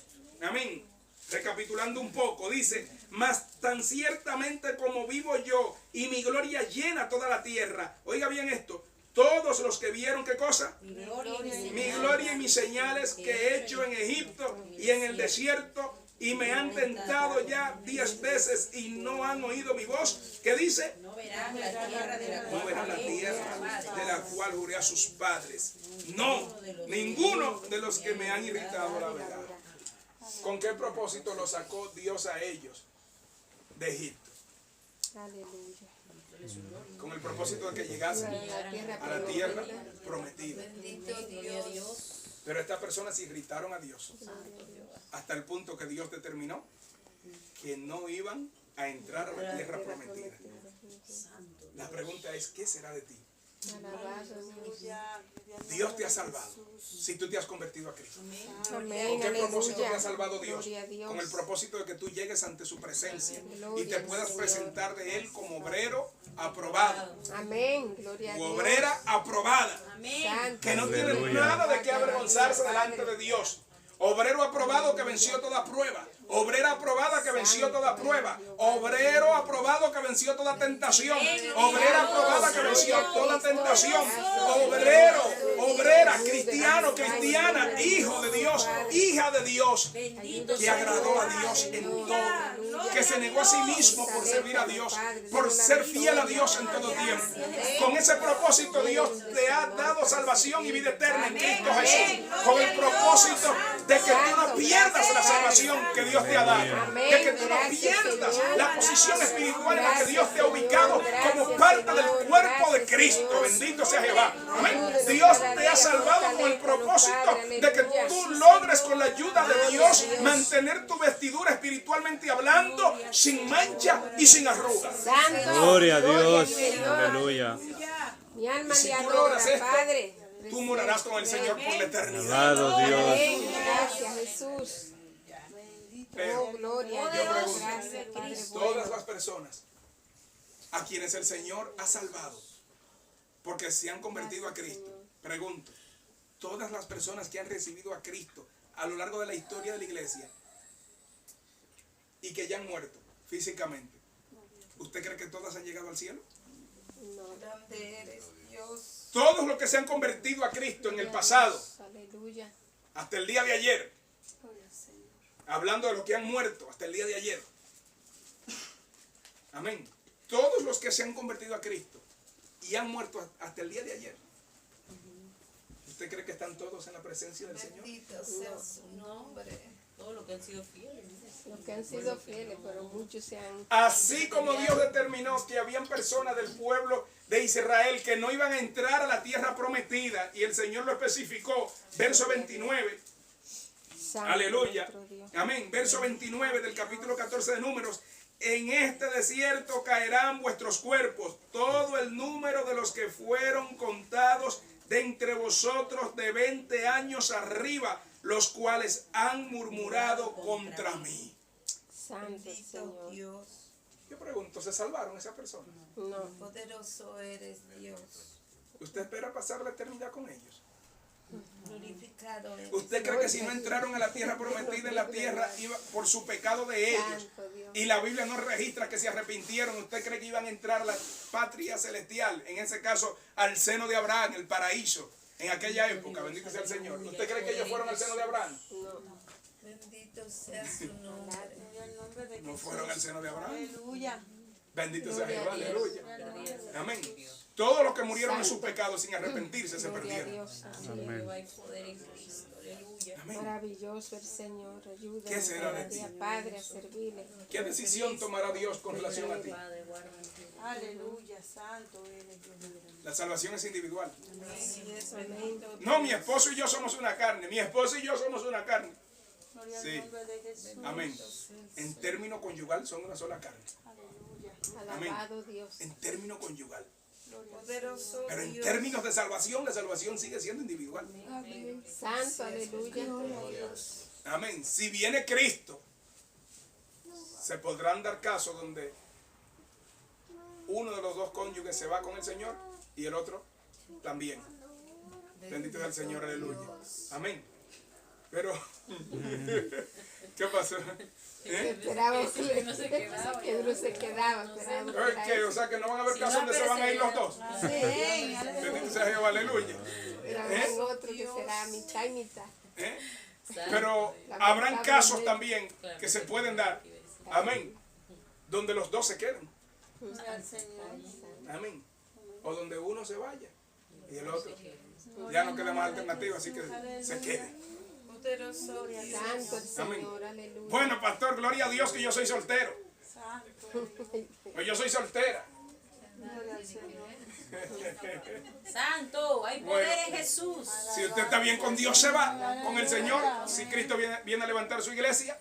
amén, recapitulando un poco, dice: mas tan ciertamente como vivo yo y mi gloria llena toda la tierra. Oiga bien esto, todos los que vieron, ¿qué cosa? Mi gloria y mi Mi gloria y mis señales que he hecho en Egipto y en el desierto y me han tentado ya 10 veces y no han oído mi voz. ¿Qué dice? No verán la tierra de la No cual verán la juré tierra a sus padres. de la cual juré a sus padres. No, ninguno de los que me han irritado la verá. ¿Con qué propósito lo sacó Dios a ellos de Egipto? Aleluya. Con el propósito de que llegasen a la tierra prometida. Bendito Dios. Pero estas personas se irritaron a Dios hasta el punto que Dios determinó que no iban a entrar a la tierra prometida. La pregunta es, ¿qué será de ti? Alabado Dios. Dios te ha salvado si tú te has convertido a Cristo. Amén. ¿Con qué propósito te Aleluya. ha salvado Dios? Gloria a Dios. Con el propósito de que tú llegues ante su presencia y Gloria te al puedas Señor. presentar de Él como obrero aprobado. Amén. Gloria a U Dios. obrera aprobada. Amén. Santo. Que no tiene Aleluya. nada de qué avergonzarse delante de Dios. Obrero aprobado que venció toda prueba. Obrera aprobada que venció toda prueba. Obrero aprobado que venció toda tentación. Obrera aprobada que venció toda tentación. Obrero, obrera, cristiano, cristiana, hijo de Dios, hija de Dios, Bendito que sea agradó a Dios en todo, que se negó a sí mismo por servir a Dios, por ser fiel a Dios en todo tiempo. Con ese propósito Dios te ha dado salvación y vida eterna en Cristo Jesús. Con el propósito de que tú no pierdas la salvación que Dios te ha dado. De que tú no pierdas la posición espiritual en la que Dios te ha ubicado como parte del cuerpo de Cristo. Bendito sea Jehová. Amén. Dios te ha salvado con el propósito de que tú logres con la ayuda de Dios mantener tu vestidura espiritualmente hablando sin mancha y sin arruga. Santo. Gloria a Dios. Señor. Aleluya. Mi alma Y si le tú adora, logras esto, Padre. Tú morarás con el Señor por la eternidad. Alabado Dios. Amén. Gracias, Jesús. Oh, Pero gloria a yo Dios. pregunto, Gracias, Padre. todas las personas a quienes el Señor ha salvado porque se han convertido a Cristo, pregunto, todas las personas que han recibido a Cristo a lo largo de la historia de la iglesia y que ya han muerto físicamente, ¿usted cree que todas han llegado al cielo? Grande eres Dios. Todos los que se han convertido a Cristo en el pasado, Aleluya. hasta el día de ayer, hablando de los que han muerto hasta el día de ayer, amén, todos los que se han convertido a Cristo y han muerto hasta el día de ayer, ¿usted cree que están todos en la presencia del Señor? Bendito sea su nombre. Todo lo que han sido fieles. Los que han sido fieles, pero muchos se han... Así como Dios determinó que habían personas del pueblo de Israel que no iban a entrar a la tierra prometida, y el Señor lo especificó, verso 29, Santo aleluya, nuestro Dios. amén, verso 29 del capítulo 14 de Números: en este desierto caerán vuestros cuerpos, todo el número de los que fueron contados de entre vosotros de 20 años arriba, los cuales han murmurado contra mí. Santo Bendito Señor. Dios. Yo pregunto, ¿se salvaron esas personas? No. Poderoso eres Dios. ¿Usted espera pasar la eternidad con ellos? Glorificado eres. ¿Usted cree que si no entraron a la tierra prometida en la tierra iba por su pecado de ellos? Santo Dios. Y la Biblia no registra que se arrepintieron. ¿Usted cree que iban a entrar a la patria celestial? En ese caso, al seno de Abraham, el paraíso, en aquella época. Bendito sea el Señor. ¿Usted cree que ellos fueron al seno de Abraham? No. Bendito sea su nombre. No fueron al seno de Abraham. Aleluya. Bendito sea Jehová. Gloria a Dios. Aleluya. Amén. Todos los que murieron en sus pecados sin arrepentirse se Gloria a perdieron. Dios. Amén. Hay poder en Cristo. Aleluya. Amén. Maravilloso el Señor. Ayúdanos ¿Qué será cada de ti? día, Padre, a servirle. ¿Qué decisión tomará Dios con relación a ti? Padre, guárdame. Aleluya. Santo eres Dios. La salvación es individual. Así es, bendito No, mi esposo y yo somos una carne. Mi esposo y yo somos una carne. Gloria Sí. al nombre de Jesús. Amén. En término conyugal son una sola carne. Aleluya. Alabado Dios. En término conyugal. poderoso Pero en Dios. términos de salvación, la salvación sigue siendo individual. Santo, aleluya. Amén. Si viene Cristo, se podrán dar casos donde uno de los dos cónyuges se va con el Señor y el otro también. Bendito sea el Señor, aleluya. Amén. Pero, ¿qué pasó? ¿Eh? Esperábamos que uno se quedaba. Esperábamos que ¿Qué? O sea que no van a haber casos donde se van a ir los dos. Amén. Bendito sea Jehová, aleluya. pero habrá otro que será mitad y mitad. ¿Eh? Pero habrán casos también que se pueden dar, amén, donde los dos se queden, Al Señor. amén, o donde uno se vaya y el otro ya no queda más alternativa, así que se quede. Poderoso Dios. Santo el Amén. Señor, aleluya. Bueno, pastor, gloria a Dios que yo soy soltero. Santo. Pues yo soy soltera. Gloria al Señor. Santo, hay poder en Jesús. Si usted está bien con Dios, se va con el Señor. Si Cristo viene a levantar su iglesia,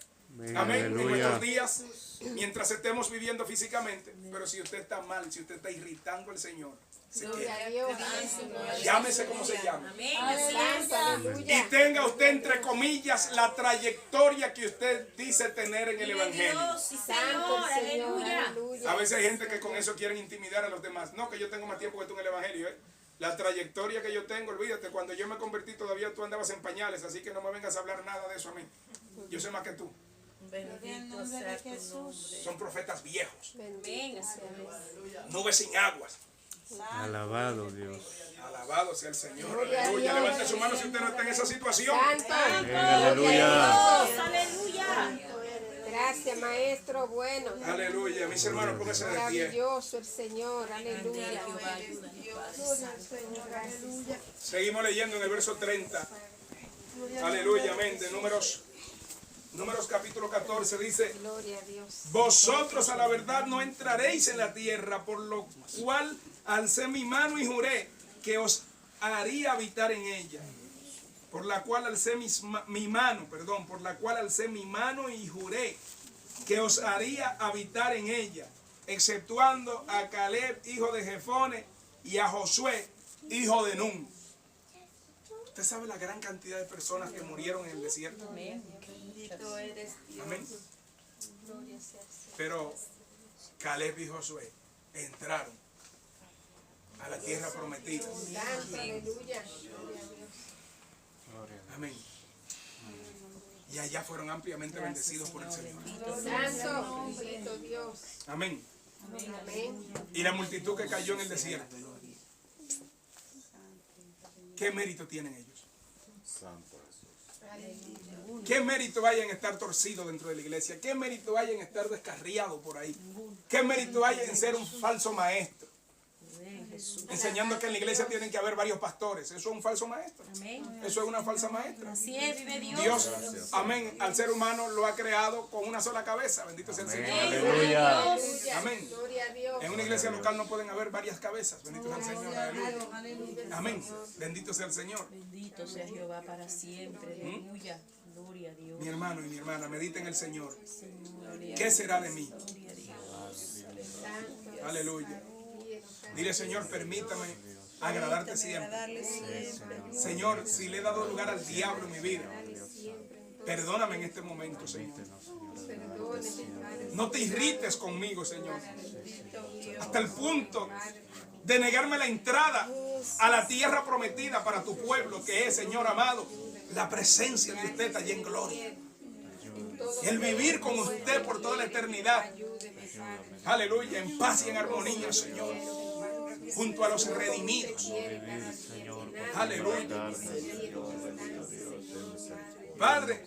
amén, en nuestros días, mientras estemos viviendo físicamente. Pero si usted está mal, si usted está irritando al Señor, se Gloria quede. a Dios. Llámese como se llame. Amén. Así es. Santo, Y aleluya. tenga usted, entre comillas, la trayectoria que usted dice tener en el Vive Evangelio. Dios, sí, Santo Señor, el Señor, aleluya. aleluya. A veces hay gente que con eso quieren intimidar a los demás. No, que yo tengo más tiempo que tú en el Evangelio. La trayectoria que yo tengo, olvídate, cuando yo me convertí todavía tú andabas en pañales, así que no me vengas a hablar nada de eso a mí. Yo sé más que tú. En el Bendito nombre sea de tu Jesús. nombre. Son profetas viejos, Amén. Así es. nubes sin aguas. Alabado Dios. Alabado sea el Señor. Gloria a Aleluya. Dios. Levante su mano si usted no está en esa situación. Santo. Aleluya. Dios, aleluya. Gracias, maestro. Bueno. Aleluya. Mis hermanos, pónganse de pie. Maravilloso el Señor. Aleluya. Jehová, ayuda. Gloria al Señor. Aleluya. Seguimos leyendo en el verso 30. Aleluya. Amén. De Números capítulo 14 dice: Gloria a Dios. vosotros a la verdad no entraréis en la tierra, por lo cual alcé mi mano y juré que os haría habitar en ella. Por la cual alcé mi mano y juré que os haría habitar en ella, exceptuando a Caleb, hijo de Jefone, y a Josué, hijo de Nun. Usted sabe la gran cantidad de personas que murieron en el desierto. Bendito eres Dios. Amén. Pero Caleb y Josué entraron a la tierra prometida. Santo, aleluya. Gloria a Dios. Amén. Y allá fueron ampliamente bendecidos por el Señor. Santo, bendito Dios. Amén. Amén. Y la multitud que cayó en el desierto, ¿qué mérito tienen ellos? ¿Qué mérito hay en estar torcido dentro de la iglesia? ¿Qué mérito hay en estar descarriado por ahí? ¿Qué mérito hay en ser un falso maestro? Enseñando que en la iglesia tienen que haber varios pastores. Eso es un falso maestro. Amén. Eso es una falsa maestra. Así es, vive Dios. Dios, amén, al ser humano lo ha creado con una sola cabeza. Bendito sea el Señor. Aleluya. Aleluya. Amén. Gloria a Dios. En una iglesia local no pueden haber varias cabezas. Bendito sea el Señor. Aleluya. Amén. Bendito sea el Señor. Bendito sea Jehová para siempre. Aleluya. Gloria a Dios. Mi hermano y mi hermana, medita en el Señor. Gloria ¿Qué será de mí? a Dios. Santo. Aleluya. Dile, Señor, permítame agradarte siempre. Darle siempre. Señor, si le he dado lugar al diablo en mi vida, perdóname en este momento, Señor. No te irrites conmigo, Señor. Hasta el punto de negarme la entrada a la tierra prometida para tu pueblo, que es, Señor amado, la presencia de usted allí en gloria. El vivir con usted por toda la eternidad. Aleluya, en paz y en armonía, Señor. Junto a los redimidos. Aleluya. Padre,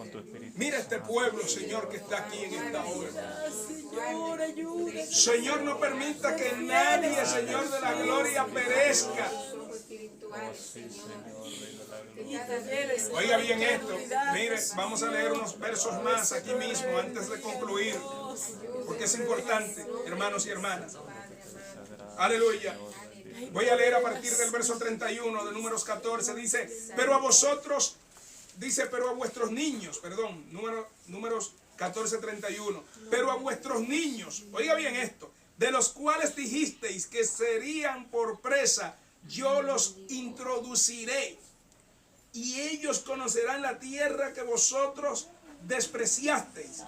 mira este pueblo, Señor, que está aquí en esta hora. Señor, no permita que nadie, Señor de la gloria, perezca. Oiga bien esto. Mire, vamos a leer unos versos más aquí mismo antes de concluir, porque es importante, hermanos y hermanas. Aleluya. Voy a leer a partir del verso 31 de Números 14. Dice, pero a vosotros, pero a vuestros niños, Números 14, 31. Pero a vuestros niños, oiga bien esto, de los cuales dijisteis que serían por presa, yo los introduciré. Y ellos conocerán la tierra que vosotros despreciasteis.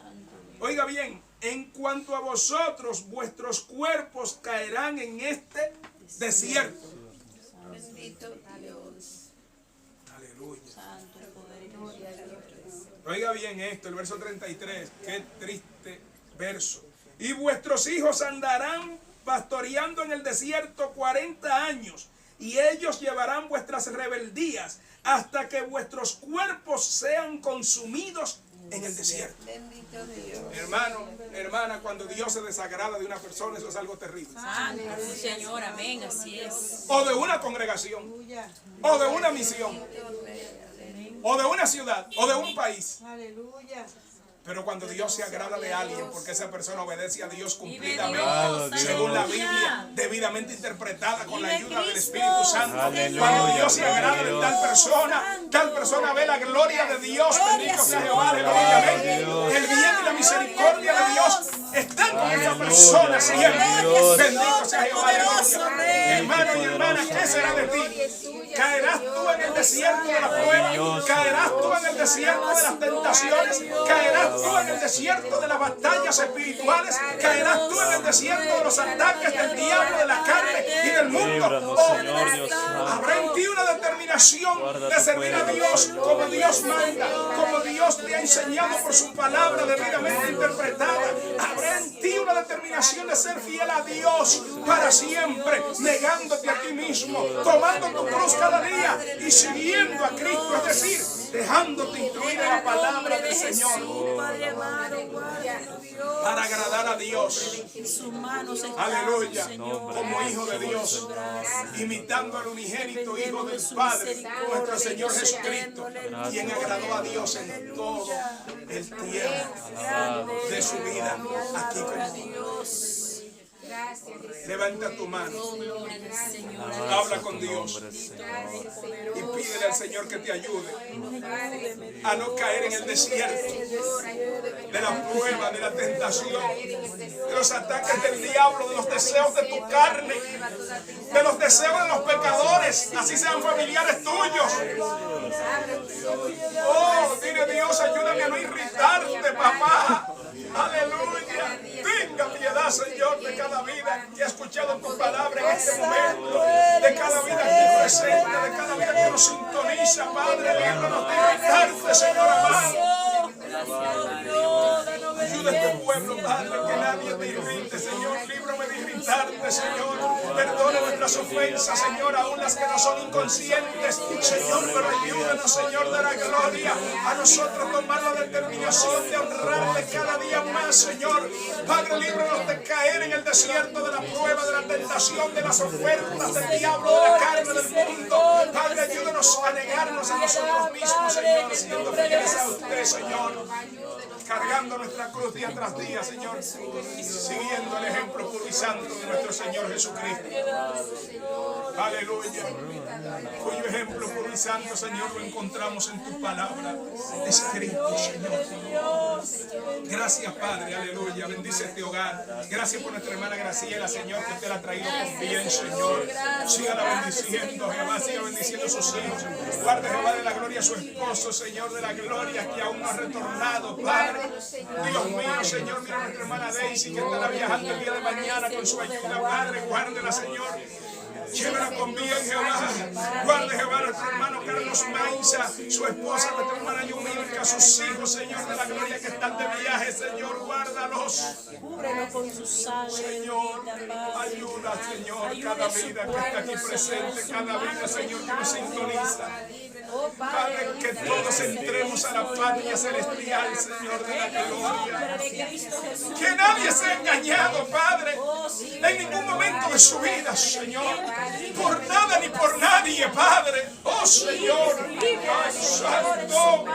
Oiga bien, en cuanto a vosotros, vuestros cuerpos caerán en este desierto. Bendito Dios. Aleluya. Santo el poder y Oiga bien esto, el verso 33. Qué triste verso. Y vuestros hijos andarán pastoreando en el desierto 40 años. y ellos llevarán vuestras rebeldías hasta que vuestros cuerpos sean consumidos en el desierto. Bendito Dios. Hermano, hermana, cuando Dios se desagrada de una persona, eso es algo terrible. Santo Señor, amén, así es. O de una congregación, o de una misión, o de una ciudad, o de un país. Aleluya. Pero cuando Dios se agrada de alguien, porque esa persona obedece a Dios Vive cumplidamente, Dios, según la aleluya. Biblia, debidamente interpretada con la Vive ayuda del Cristo, Espíritu Santo. aleluya. Cuando Dios se agrada de tal persona ve la gloria de Dios. Bendito sea Jehová, aleluya, amén. El bien y la misericordia de Dios están con esa persona siempre. Bendito sea Jehová, aleluya. Hermano y hermana, ¿qué será de ti? ¿Caerás tú en el desierto de la prueba? ¿Caerás tú en el desierto de las tentaciones? ¿Caerás tú en el desierto de las batallas espirituales? ¿Caerás tú en el desierto de los ataques del diablo, de la carne y del mundo? Líbranos, Señor Dios santo. Habrá en ti una determinación de servir a Dios como Dios manda, como Dios te ha enseñado por su palabra debidamente interpretada. Habrá en ti una determinación de ser fiel a Dios para siempre, negándote a ti mismo, tomando tu cruz cada día y siguiendo a Cristo, es decir, dejándote instruir en la palabra del Señor Padre amado, para agradar a Dios. sus manos están, Aleluya, Señor. como hijo de Dios, imitando al unigénito Hijo del Padre, nuestro Señor Jesucristo, quien agradó a Dios en todo el tiempo de su vida aquí con Dios. Levanta tu mano, habla con Dios y pídele al Señor que te ayude a no caer en el desierto de la prueba, de la tentación, de los ataques del diablo, de los deseos de tu carne, de los deseos de los pecadores, así sean familiares tuyos. Oh, dile Dios, ayúdame a no irritarte, papá. Aleluya. Tenga piedad, Señor, de cada vida que ha escuchado tu palabra en este momento, de cada vida aquí presente, de cada vida que nos sintoniza, Padre. Líbranos de irritarte, Señor amado. Ayuda a este pueblo, Padre, que nadie te irrite, Señor. Líbrame de irritarte, Señor. Perdona nuestras ofensas, Señor, aún las que no son inconscientes. Señor, pero ayúdanos, Señor, de la gloria, a nosotros tomar la determinación de honrarle cada día más, Señor. Padre, líbranos de caer en el desierto de la prueba, de la tentación, de las ofertas del diablo, de la carne, del mundo. Padre, ayúdanos a negarnos a nosotros mismos, Señor, siendo fieles a usted, Señor. Cargando nuestra cruz día tras día, Señor, siguiendo el ejemplo puro y santo de nuestro Señor Jesucristo. Aleluya. Cuyo ejemplo puro y santo, Señor, lo encontramos en tu palabra escrito, Señor. Gracias, Padre, aleluya. Bendice este hogar. Gracias por nuestra hermana Graciela, Señor, que usted la ha traído con bien, Señor. Sígala bendiciendo, Jehová, siga bendiciendo a sus hijos. Guarde, Jehová, de la gloria a su esposo, Señor, de la gloria que aún no ha retornado, Padre. Dios mío, Señor, mira a nuestra hermana Daisy, que estará viajando el día de mañana con su ayuda, Padre. Guárdela, Señor. Llévala con bien, Jehová. Guarde, Jehová, a nuestro hermano Carlos Mainza, su esposa, nuestra hermana Yumilka, sus hijos, Señor, de la gloria que están de viaje, Señor. Guárdalos. Cúbrelo con su sangre. Señor, ayuda, Señor, cada vida que está aquí presente, cada vida, Señor, que nos sintoniza. Padre, que todos entremos a la patria celestial, Señor, de la gloria. Que nadie sea engañado, Padre, en ningún momento de su vida, Señor, por nada ni por nadie, Padre. Oh, Señor, ay, Santo.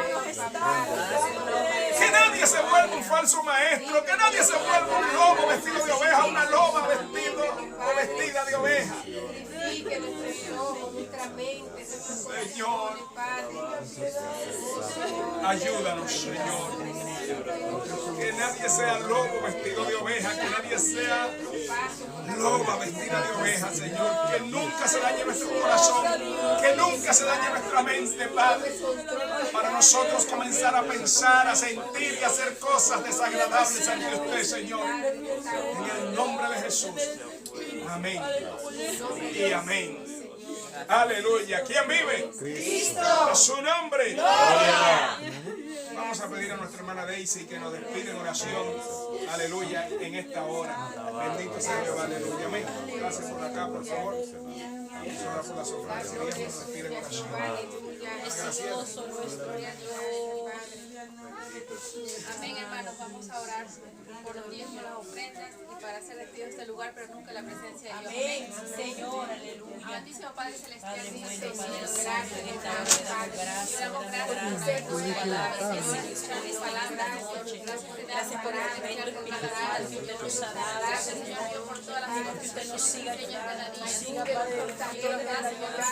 Que nadie se vuelva un falso maestro, que nadie se vuelva un lobo vestido de oveja, una loba vestido o vestida de oveja. Señor, ayúdanos, Señor. Que nadie sea lobo vestido de oveja, que nadie sea loba vestida de oveja, Señor. Que nunca se dañe nuestro corazón, que nunca se dañe nuestra mente, Padre, para nosotros comenzar a pensar, a sentir y a hacer cosas desagradables ante usted, Señor. En el nombre de Jesús. Amén. Y amén. Aleluya. ¿Quién vive? Cristo. A su nombre. Gloria. Vamos a pedir a nuestra hermana Daisy que nos despide en oración. Aleluya. En esta hora. Bendito sea Dios. Aleluya. Amén. Gracias por acá, por favor. por las ofrendas. Respira en oración. Precioso nuestro Dios. Amén, hermanos. Vamos a orar por los diezmos, las ofrendas y para hacer despido de este lugar, pero nunca la presencia de Dios. Amén, Señor, aleluya. Amantísimo Padre Celestial, Padre Dios bueno, Señor, Padre gracias, Santo, en esta hora te damos gracias, damos te gracias damos por gracias por tu tu palabra, palabra, Señor, Señor, por tu palabra, Señor. Gracias por el alimento espiritual que usted nos ha dado, Gracias, Señor. Señor, por todas las Pedimos que usted nos siga ayudando, nos siga, Padre,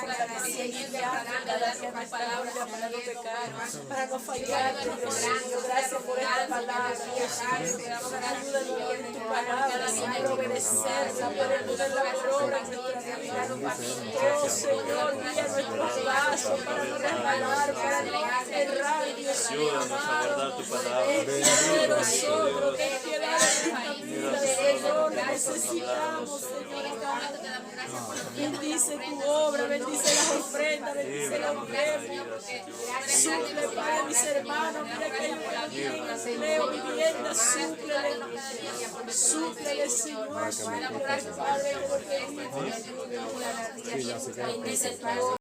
fortaleciendo y guiando cada día nuestra vida para no pecar, para no fallar, Dios mío. Gracias por esta palabra, Dios mío. Ayúdanos en tu palabra, Señor, obedecerla, poder ponerla por obra en nuestra vida. Oh, Señor, guía nuestros pasos para no resbalar, para no errar, Dios mío, amado. Ten piedad de nosotros, ten piedad de nuestra vida, Señor. Necesitamos, Señor, amado. Bendice tu obra, bendice las ofrendas, bendice la ofrenda. Suple, Padre, mis hermanos, mira que ellos no tienen empleo, vivienda, súplele, Señor, Padre, porque bendice tu obra.